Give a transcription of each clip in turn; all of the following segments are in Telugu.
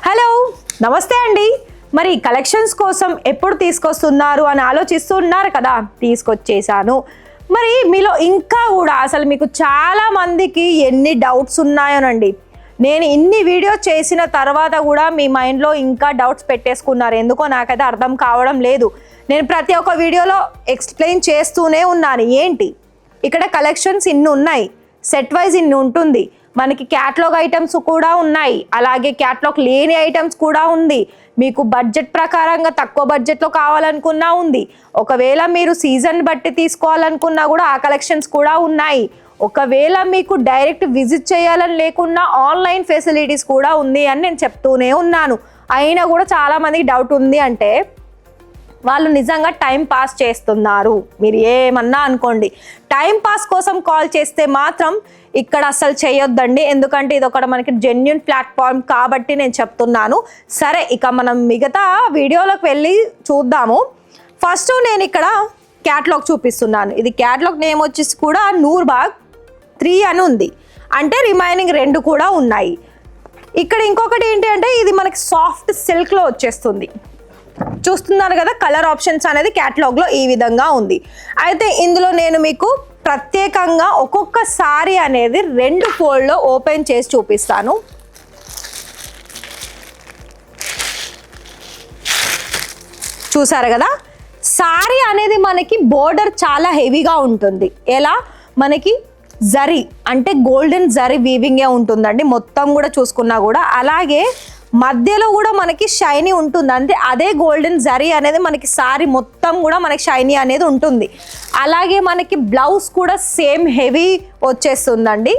హలో నమస్తే అండి. మరి కలెక్షన్స్ కోసం ఎప్పుడు తీసుకొస్తున్నారు అని ఆలోచిస్తున్నారు కదా, తీసుకొచ్చేసాను. మరి మీలో ఇంకా కూడా అసలు మీకు చాలా మందికి ఎన్ని డౌట్స్ ఉన్నాయోనండి. నేను ఇన్ని వీడియో చేసిన తర్వాత కూడా మీ మైండ్లో ఇంకా డౌట్స్ పెట్టేసుకున్నారు. ఎందుకో నాకైతే అర్థం కావడం లేదు. నేను ప్రతి ఒక్క వీడియోలో ఎక్స్ప్లెయిన్ చేస్తూనే ఉన్నాను. ఏంటి ఇక్కడ కలెక్షన్స్ ఇన్ని ఉన్నాయి, సెట్ వైజ్ ఇన్ని ఉంటుంది, మనకి క్యాటలాగ్ ఐటమ్స్ కూడా ఉన్నాయి, అలాగే క్యాటలాగ్ లేని ఐటమ్స్ కూడా ఉంది. మీకు బడ్జెట్ ప్రకారంగా తక్కువ బడ్జెట్లో కావాలనుకున్నా ఉంది. ఒకవేళ మీరు సీజన్ బట్టి తీసుకోవాలనుకున్నా కూడా ఆ కలెక్షన్స్ కూడా ఉన్నాయి. ఒకవేళ మీకు డైరెక్ట్ విజిట్ చేయాలని లేకున్నా ఆన్లైన్ ఫెసిలిటీస్ కూడా ఉంది అని నేను చెప్తూనే ఉన్నాను. అయినా కూడా చాలామందికి డౌట్ ఉంది అంటే వాళ్ళు నిజంగా టైం పాస్ చేస్తున్నారు. మీరు ఏమన్నా అనుకోండి, టైం పాస్ కోసం కాల్ చేస్తే మాత్రం ఇక్కడ అసలు చేయొద్దండి. ఎందుకంటే ఇది ఒకటి మనకి జెన్యూన్ ప్లాట్ఫామ్ కాబట్టి నేను చెప్తున్నాను. సరే, ఇక మనం మిగతా వీడియోలోకి వెళ్ళి చూద్దాము. ఫస్ట్ నేను ఇక్కడ క్యాటలాగ్ చూపిస్తున్నాను. ఇది క్యాటలాగ్ నేమ్ వచ్చేసి కూడా నూర్బాగ్ 3 అని ఉంది, అంటే రిమైనింగ్ 2 కూడా ఉన్నాయి. ఇక్కడ ఇంకొకటి ఏంటి అంటే ఇది మనకి సాఫ్ట్ సిల్క్లో వచ్చేస్తుంది. చూస్తున్నారు కదా, కలర్ ఆప్షన్స్ అనేది క్యాటలాగ్లో ఈ విధంగా ఉంది. అయితే ఇందులో నేను మీకు ప్రత్యేకంగా ఒక్కొక్క సారీ అనేది 2 ఫోల్డ్లో ఓపెన్ చేసి చూపిస్తాను. చూసారు కదా, సారీ అనేది మనకి బోర్డర్ చాలా హెవీగా ఉంటుంది. ఎలా మనకి జరీ అంటే గోల్డెన్ జరీ వీవింగే ఉంటుందండి మొత్తం కూడా చూసుకున్నా కూడా. అలాగే మధ్యలో కూడా మనకి షైనీ ఉంటుంది, అంటే అదే గోల్డెన్ జరీ అనేది మనకి సారీ మొత్తం కూడా మనకి షైనీ అనేది ఉంటుంది. అలాగే మనకి బ్లౌజ్ కూడా సేమ్ హెవీ వచ్చేస్తుందండి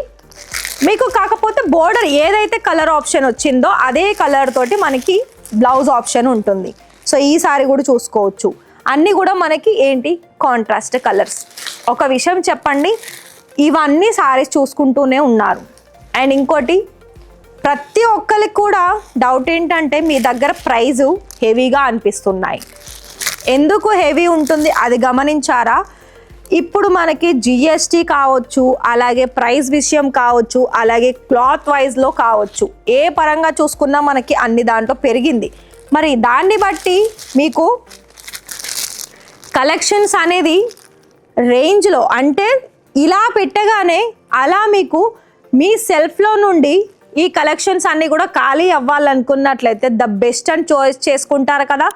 మీకు. కాకపోతే బోర్డర్ ఏదైతే కలర్ ఆప్షన్ వచ్చిందో అదే కలర్ తోటి మనకి బ్లౌజ్ ఆప్షన్ ఉంటుంది. సో ఈ సారీ కూడా చూసుకోవచ్చు. అన్నీ కూడా మనకి ఏంటి కాంట్రాస్ట్ కలర్స్. ఒక విషయం చెప్పండి, ఇవన్నీ సారీస్ చూసుకుంటూనే ఉన్నారు. అండ్ ఇంకోటి, ప్రతి ఒక్కరికి కూడా డౌట్ ఏంటంటే మీ దగ్గర ప్రైజు హెవీగా అనిపిస్తున్నాయి. ఎందుకు హెవీ ఉంటుంది అది గమనించారా? ఇప్పుడు మనకి జిఎస్టీ కావచ్చు, అలాగే ప్రైస్ విషయం కావచ్చు, అలాగే క్లాత్ వైజ్లో కావచ్చు, ఏ పరంగా చూసుకున్నా మనకి అన్ని దాంట్లో పెరిగింది. మరి దాన్ని బట్టి మీకు కలెక్షన్స్ అనేది రేంజ్లో అంటే ఇలా పెట్టగానే అలా మీకు మీ సెల్ఫ్లో నుండి ఈ కలెక్షన్స్ అన్నీ కూడా ఖాళీ అవ్వాలనుకున్నట్లయితే ద బెస్ట్ అని చాయిస్ చేసుకుంటారు కదా.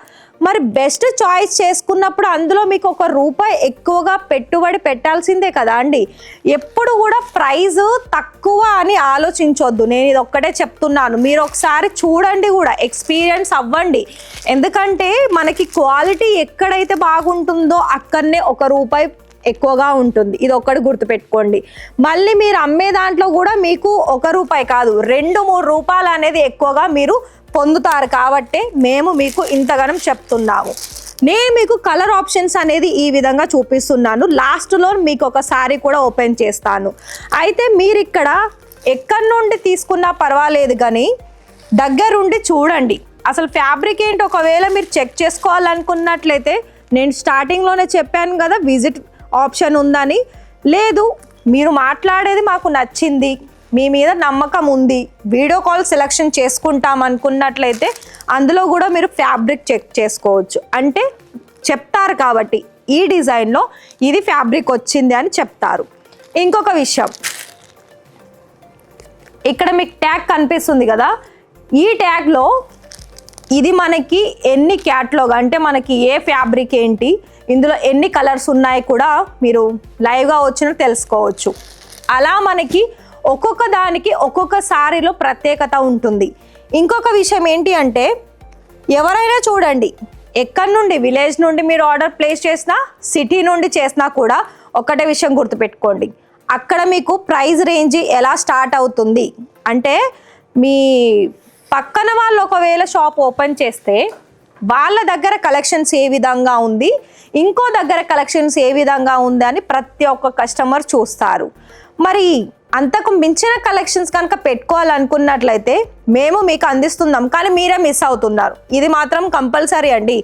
మరి బెస్ట్ చాయిస్ చేసుకున్నప్పుడు అందులో మీకు ₹1 ఎక్కువగా పెట్టుబడి పెట్టాల్సిందే కదా అండి. ఎప్పుడు కూడా ప్రైస్ తక్కువ అని ఆలోచించొద్దు. నేను ఇది ఒక్కటే చెప్తున్నాను. మీరు ఒకసారి చూడండి, కూడా ఎక్స్పీరియన్స్ అవ్వండి. ఎందుకంటే మనకి క్వాలిటీ ఎక్కడైతే బాగుంటుందో అక్కడనే ₹1 ఎక్కువగా ఉంటుంది. ఇది ఒక్కటి గుర్తుపెట్టుకోండి. మళ్ళీ మీరు అమ్మే దాంట్లో కూడా మీకు ₹1 కాదు, 2-3 రూపాయలు అనేది ఎక్కువగా మీరు పొందుతారు. కాబట్టి మేము మీకు ఇంతగానం చెప్తున్నాము. నేను మీకు కలర్ ఆప్షన్స్ అనేది ఈ విధంగా చూపిస్తున్నాను. లాస్ట్లో మీకు ఒక సారీ కూడా ఓపెన్ చేస్తాను. అయితే మీరు ఇక్కడ ఎక్కడి నుండి తీసుకున్నా పర్వాలేదు, కానీ దగ్గరుండి చూడండి అసలు ఫ్యాబ్రిక్ ఏంటి. ఒకవేళ మీరు చెక్ చేసుకోవాలనుకున్నట్లయితే నేను స్టార్టింగ్లోనే చెప్పాను కదా, విజిట్ ఆప్షన్ ఉందని. లేదు, మీరు మాట్లాడేది మాకు నచ్చింది, మీ మీద నమ్మకం ఉంది, వీడియో కాల్ సెలెక్షన్ చేసుకుంటాం అనుకున్నట్లయితే అందులో కూడా మీరు ఫ్యాబ్రిక్ చెక్ చేసుకోవచ్చు. అంటే చెప్తారు కాబట్టి ఈ డిజైన్లో ఇది ఫ్యాబ్రిక్ వచ్చింది అని చెప్తారు. ఇంకొక విషయం, ఇక్కడ మీకు ట్యాగ్ కనిపిస్తుంది కదా, ఈ ట్యాగ్లో ఇది మనకి ఎన్ని క్యాటలాగ్ అంటే మనకి ఏ ఫ్యాబ్రిక్ ఏంటి, ఇందులో ఎన్ని కలర్స్ ఉన్నాయి కూడా మీరు లైవ్గా వచ్చినట్టు తెలుసుకోవచ్చు. అలా మనకి ఒక్కొక్క దానికి ఒక్కొక్క సారీలో ప్రత్యేకత ఉంటుంది. ఇంకొక విషయం ఏంటి అంటే, ఎవరైనా చూడండి, ఎక్కడి నుండి విలేజ్ నుండి మీరు ఆర్డర్ ప్లేస్ చేసినా, సిటీ నుండి చేసినా కూడా ఒకటే విషయం గుర్తుపెట్టుకోండి, అక్కడ మీకు ప్రైస్ రేంజ్ ఎలా స్టార్ట్ అవుతుంది అంటే, మీ పక్కన వాళ్ళు ఒకవేళ షాప్ ఓపెన్ చేస్తే వాళ్ళ దగ్గర కలెక్షన్స్ ఏ విధంగా ఉంది, ఇంకో దగ్గర కలెక్షన్స్ ఏ విధంగా ఉంది అని ప్రతి ఒక్క కస్టమర్ చూస్తారు. మరి అంతకు మించిన కలెక్షన్స్ కనుక పెట్టుకోవాలనుకున్నట్లయితే మేము మీకు అందిస్తున్నాం, కానీ మీరే మిస్ అవుతున్నారు. ఇది మాత్రం కంపల్సరీ అండి.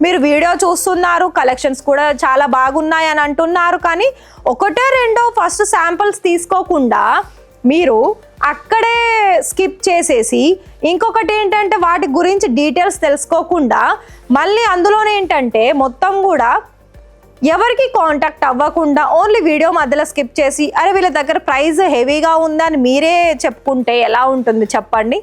మీరు వీడియో చూస్తున్నారు, కలెక్షన్స్ కూడా చాలా బాగున్నాయి అని అంటున్నారు, కానీ 1-2 ఫస్ట్ శాంపిల్స్ తీసుకోకుండా మీరు అక్కడే స్కిప్ చేసేసి ఇంకొకటి ఏంటంటే వాటి గురించి డీటెయిల్స్ తెలుసుకోకుండా మళ్ళీ అందులోనే ఏంటంటే మొత్తం కూడా ఎవరికి కాంటాక్ట్ అవ్వకుండా ఓన్లీ వీడియో మధ్యలో స్కిప్ చేసి అరే వీళ్ళ దగ్గర ప్రైస్ హెవీగా ఉందని మీరే చెప్పుకుంటే ఎలా ఉంటుంది చెప్పండి.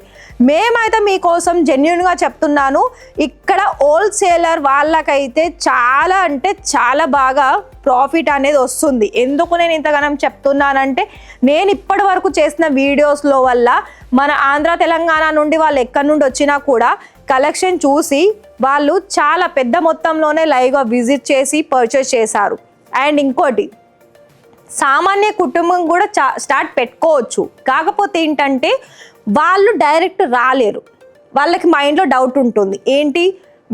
మేమైతే మీకోసం జెన్యున్గా చెప్తున్నాను. ఇక్కడ హోల్సేలర్ వాళ్ళకైతే చాలా అంటే చాలా బాగా ప్రాఫిట్ అనేది వస్తుంది. ఎందుకు నేను ఇంతగానం చెప్తున్నానంటే నేను ఇప్పటి వరకు చేసిన వీడియోస్లో వల్ల మన ఆంధ్ర తెలంగాణ నుండి వాళ్ళు ఎక్కడి నుండి వచ్చినా కూడా కలెక్షన్ చూసి వాళ్ళు చాలా పెద్ద మొత్తంలోనే లైవ్గా విజిట్ చేసి పర్చేస్ చేశారు. అండ్ ఇంకోటి సామాన్య కుటుంబం కూడా స్టార్ట్ పెట్టుకోవచ్చు. కాకపోతే ఏంటంటే వాళ్ళు డైరెక్ట్ రాలేరు. వాళ్ళకి మైండ్లో డౌట్ ఉంటుంది, ఏంటి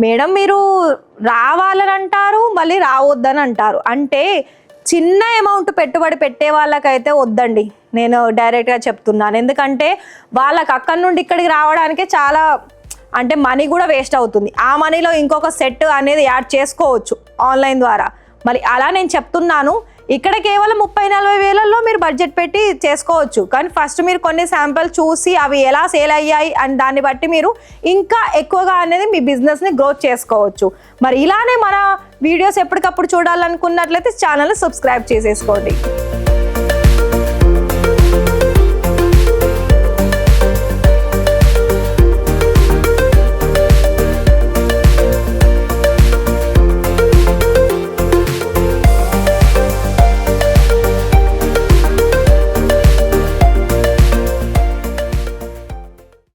మేడం మీరు రావాలని అంటారు మళ్ళీ రావద్దని అంటారు. అంటే చిన్న అమౌంట్ పెట్టుబడి పెట్టే వాళ్ళకైతే వద్దండి, నేను డైరెక్ట్గా చెప్తున్నాను. ఎందుకంటే వాళ్ళకి అక్కడి నుండి ఇక్కడికి రావడానికే చాలా అంటే మనీ కూడా వేస్ట్ అవుతుంది. ఆ మనీలో ఇంకొక సెట్ అనేది యాడ్ చేసుకోవచ్చు ఆన్లైన్ ద్వారా. మరి అలా నేను చెప్తున్నాను. ఇక్కడ కేవలం 30-40 వేలల్లో మీరు బడ్జెట్ పెట్టి చేసుకోవచ్చు. కానీ ఫస్ట్ మీరు కొన్ని శాంపిల్ చూసి అవి ఎలా సేల్ అయ్యాయి అని దాన్ని బట్టి మీరు ఇంకా ఎక్కువగా అనేది మీ బిజినెస్ని గ్రోత్ చేసుకోవచ్చు. మరి ఇలానే మన వీడియోస్ ఎప్పటికప్పుడు చూడాలనుకున్నట్లయితే ఛానల్ని సబ్స్క్రైబ్ చేసేసుకోండి.